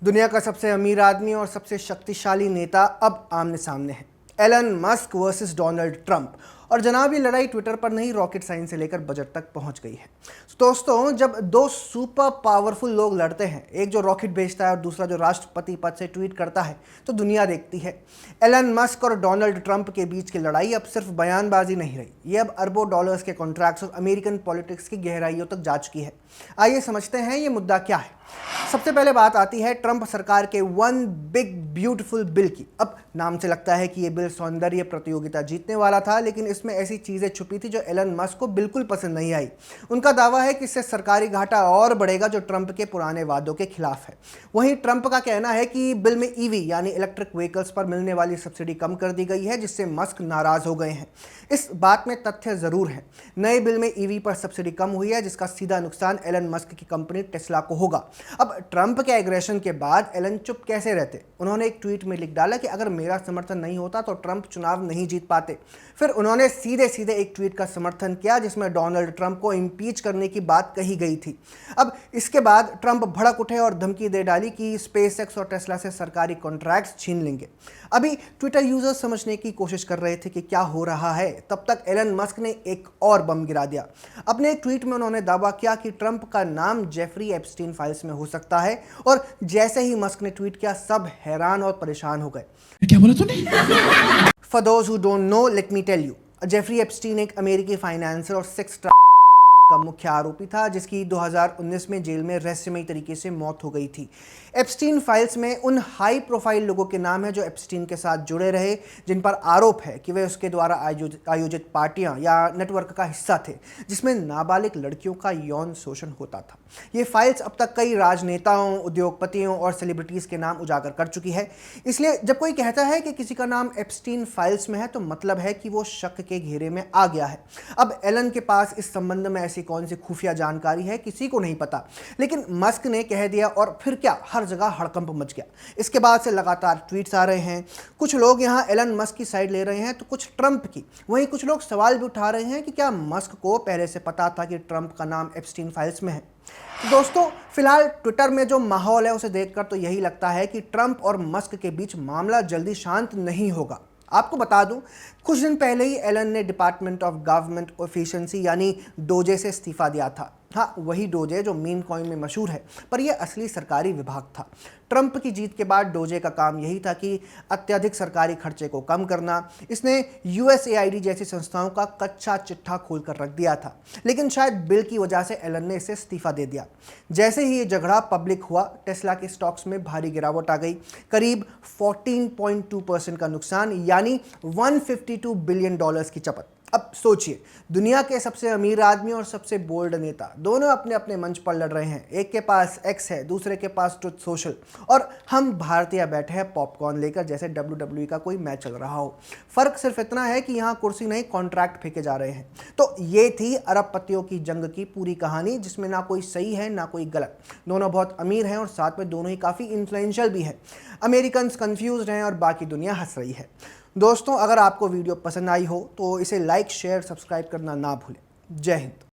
दुनिया का सबसे अमीर आदमी और सबसे शक्तिशाली नेता अब आमने सामने है। Elon Musk versus Donald Trump. और जनाब, ये लड़ाई ट्विटर पर नहीं, रॉकेट साइंस से लेकर बजट तक पहुंच गई है। दोस्तों, जब दो सुपर पावरफुल लोग लड़ते हैं, एक जो रॉकेट भेजता है और दूसरा जो राष्ट्रपति पद से ट्वीट करता है, तो दुनिया देखती है। एलन मस्क और डोनाल्ड ट्रंप के बीच की लड़ाई अब सिर्फ बयानबाजी नहीं रही, ये अब अरबों डॉलर्स के कॉन्ट्रैक्ट्स और अमेरिकन पॉलिटिक्स की गहराइयों तक जा चुकी है। आइए समझते हैं ये मुद्दा क्या है। सबसे पहले बात आती है ट्रंप सरकार के वन बिग ब्यूटीफुल बिल की। अब नाम से लगता है कि यह बिल सौंदर्य प्रतियोगिता जीतने वाला था, लेकिन इसमें ऐसी चीजें छुपी थी जो एलन मस्क को बिल्कुल पसंद नहीं आई। उनका दावा है कि इससे सरकारी घाटा और बढ़ेगा, जो ट्रंप के पुराने वादों के खिलाफ है। वहीं ट्रंप का कहना है कि बिल में ईवी यानी इलेक्ट्रिक व्हीकल्स पर मिलने वाली सब्सिडी कम कर दी गई है, जिससे मस्क नाराज हो गए हैं। इस बात में तथ्य जरूर है, नए बिल में ईवी पर सब्सिडी कम हुई है, जिसका सीधा नुकसान एलन मस्क की कंपनी टेस्ला को होगा। अब ट्रंप के एग्रेशन के बाद एलन चुप कैसे रहते? उन्होंने एक ट्वीट में लिख डाला कि अगर मेरा समर्थन नहीं होता तो ट्रंप चुनाव नहीं जीत पाते। फिर उन्होंने सीधे सीधे एक ट्वीट का समर्थन किया जिसमें डोनाल्ड ट्रंप को इंपीच करने की बात कही गई थी। अब इसके बाद ट्रंप भड़क उठे और धमकी दे डाली कि स्पेसएक्स और टेस्ला से सरकारी कॉन्ट्रैक्ट्स छीन लेंगे। अभी ट्विटर यूजर्स समझने की कोशिश कर रहे थे कि क्या हो रहा है, तब तक एलन मस्क ने एक और बम गिरा दिया। अपने एक ट्वीट में उन्होंने दावा किया कि ट्रंप का नाम जेफरी एप्स्टीन फाइल्स में हो सकता है, और जैसे ही मस्क ने ट्वीट किया, सब हैरान और परेशान हो गए। क्या बोला तूने? For those who don't know, let me tell you, Jeffrey Epstein एक अमेरिकी फाइनेंसर और सेक्स का मुख्य आरोपी था, जिसकी 2019 में जेल में रहस्यमयी तरीके से मौत हो गई थी। एप्स्टीन फाइल्स में उन हाई प्रोफाइल लोगों के नाम है जो एप्स्टीन के साथ जुड़े रहे, जिन पर आरोप है कि वे उसके द्वारा आयोजित पार्टियां या नेटवर्क का हिस्सा थे, जिसमें नाबालिग लड़कियों का यौन शोषण होता था। ये फाइल्स अब तक कई राजनेताओं, उद्योगपतियों और सेलिब्रिटीज के नाम उजागर कर चुकी है। इसलिए जब कोई कहता है कि किसी का नाम एप्स्टीन फाइल्स में है, तो मतलब है कि वो शक के घेरे में आ गया है। अब एलन के पास इस संबंध में ऐसी कौन सी खुफिया जानकारी है, किसी को नहीं पता, लेकिन मस्क ने कह दिया और फिर क्या, हर जगह हड़कंप मच गया। इसके बाद से लगातार ट्वीट्स आ रहे हैं। कुछ लोग यहां एलन मस्क की साइड ले रहे हैं तो कुछ ट्रंप की। वहीं कुछ लोग सवाल भी उठा रहे हैं कि क्या मस्क को पहले से पता था कि ट्रंप का नाम एप्स्टीन फाइल्स में है। तो दोस्तों, फिलहाल ट्विटर में जो माहौल है उसे देखकर तो यही लगता है कि ट्रंप और मस्क के बीच मामला जल्दी शांत नहीं होगा। आपको बता दूं, कुछ दिन पहले ही एलन ने डिपार्टमेंट ऑफ गवर्नमेंट एफिशिएंसी यानी डोजे से इस्तीफा दिया था। हाँ, वही डोजे जो मीम कॉइन में मशहूर है, पर यह असली सरकारी विभाग था। ट्रंप की जीत के बाद डोजे का काम यही था कि अत्यधिक सरकारी खर्चे को कम करना। इसने यूएसएआईडी जैसी संस्थाओं का कच्चा चिट्ठा खोलकर रख दिया था, लेकिन शायद बिल की वजह से एलन ने इसे इस्तीफा दे दिया। जैसे ही ये झगड़ा पब्लिक हुआ, टेस्ला के स्टॉक्स में भारी गिरावट आ गई। करीब 14.2% का नुकसान, यानी $152 बिलियन की चपत। अब सोचिए, दुनिया के सबसे अमीर आदमी और सबसे बोल्ड नेता दोनों अपने अपने मंच पर लड़ रहे हैं। एक के पास एक्स है, दूसरे के पास ट्रुथ सोशल, और हम भारतीय बैठे हैं पॉपकॉर्न लेकर, जैसे WWE का कोई मैच चल रहा हो। फर्क सिर्फ इतना है कि यहाँ कुर्सी नहीं, कॉन्ट्रैक्ट फेंके जा रहे हैं। तो ये थी अरबपतियों की जंग की पूरी कहानी, जिसमें ना कोई सही है ना कोई गलत। दोनों बहुत अमीर हैं और साथ में दोनों ही काफ़ी इन्फ्लुएंशियल भी हैं। अमेरिकन्स कंफ्यूज हैं और बाकी दुनिया हंस रही है। दोस्तों, अगर आपको वीडियो पसंद आई हो तो इसे लाइक, शेयर, सब्सक्राइब करना ना भूलें। जय हिंद।